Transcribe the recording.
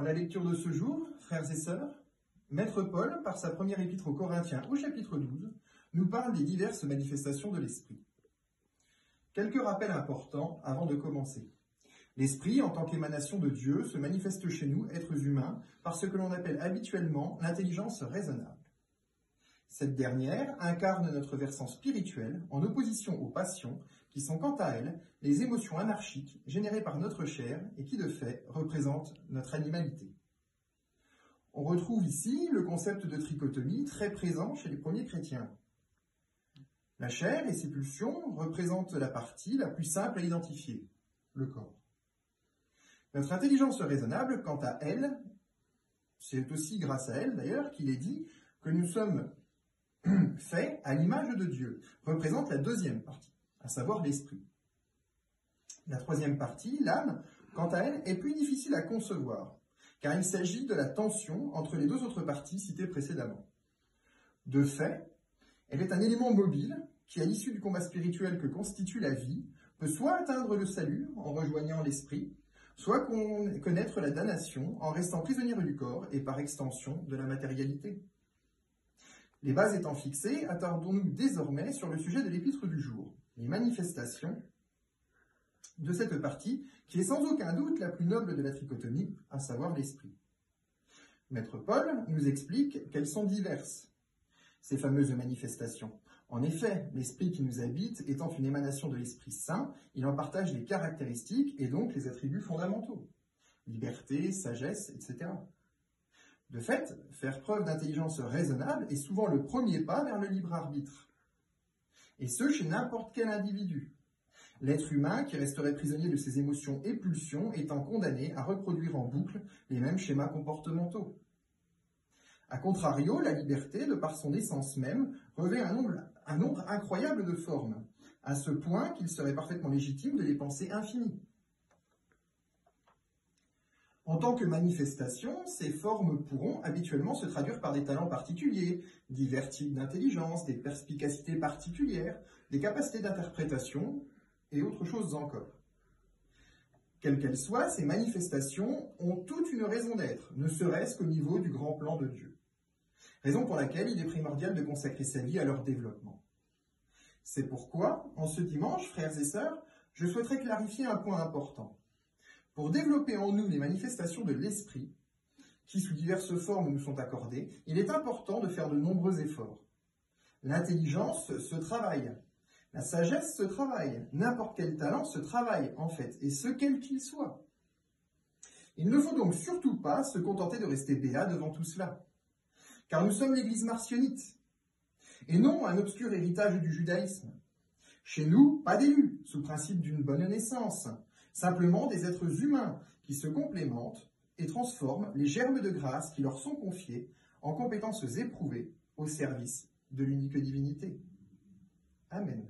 la lecture de ce jour, frères et sœurs, Maître Paul, par sa première épître aux Corinthiens au chapitre 12, nous parle des diverses manifestations de l'Esprit. Quelques rappels importants avant de commencer. L'Esprit, en tant qu'émanation de Dieu, se manifeste chez nous, êtres humains, par ce que l'on appelle habituellement l'intelligence raisonnable. Cette dernière incarne notre versant spirituel en opposition aux passions, qui sont quant à elles les émotions anarchiques générées par notre chair et qui de fait représentent notre animalité. On retrouve ici le concept de trichotomie très présent chez les premiers chrétiens. La chair et ses pulsions représentent la partie la plus simple à identifier, le corps. Notre intelligence raisonnable, quant à elle, c'est aussi grâce à elle d'ailleurs qu'il est dit que nous sommes faits à l'image de Dieu, représente la deuxième partie, à savoir l'esprit. La troisième partie, l'âme, quant à elle, est plus difficile à concevoir, car il s'agit de la tension entre les deux autres parties citées précédemment. De fait, elle est un élément mobile qui, à l'issue du combat spirituel que constitue la vie, peut soit atteindre le salut en rejoignant l'esprit, soit connaître la damnation en restant prisonnière du corps et par extension de la matérialité. Les bases étant fixées, attardons-nous désormais sur le sujet de l'épître du jour, les manifestations de cette partie qui est sans aucun doute la plus noble de la trichotomie, à savoir l'esprit. Maître Paul nous explique qu'elles sont diverses, ces fameuses manifestations. En effet, l'esprit qui nous habite étant une émanation de l'Esprit Saint, il en partage les caractéristiques et donc les attributs fondamentaux, liberté, sagesse, etc. De fait, faire preuve d'intelligence raisonnable est souvent le premier pas vers le libre arbitre, et ce chez n'importe quel individu. L'être humain qui resterait prisonnier de ses émotions et pulsions étant condamné à reproduire en boucle les mêmes schémas comportementaux. A contrario, la liberté, de par son essence même, revêt un nombre incroyable de formes, à ce point qu'il serait parfaitement légitime de les penser infinies. En tant que manifestation, ces formes pourront habituellement se traduire par des talents particuliers, divers types d'intelligence, des perspicacités particulières, des capacités d'interprétation, et autre chose encore. Quelles qu'elles soient, ces manifestations ont toute une raison d'être, ne serait-ce qu'au niveau du grand plan de Dieu. Raison pour laquelle il est primordial de consacrer sa vie à leur développement. C'est pourquoi, en ce dimanche, frères et sœurs, je souhaiterais clarifier un point important. Pour développer en nous les manifestations de l'esprit, qui sous diverses formes nous sont accordées, il est important de faire de nombreux efforts. L'intelligence se travaille. La sagesse se travaille, n'importe quel talent se travaille en fait, et ce quel qu'il soit. Il ne faut donc surtout pas se contenter de rester béat devant tout cela, car nous sommes l'Église marcionite, et non un obscur héritage du judaïsme. Chez nous, pas d'élus, sous principe d'une bonne naissance, simplement des êtres humains qui se complémentent et transforment les germes de grâce qui leur sont confiés en compétences éprouvées au service de l'unique divinité. Amen.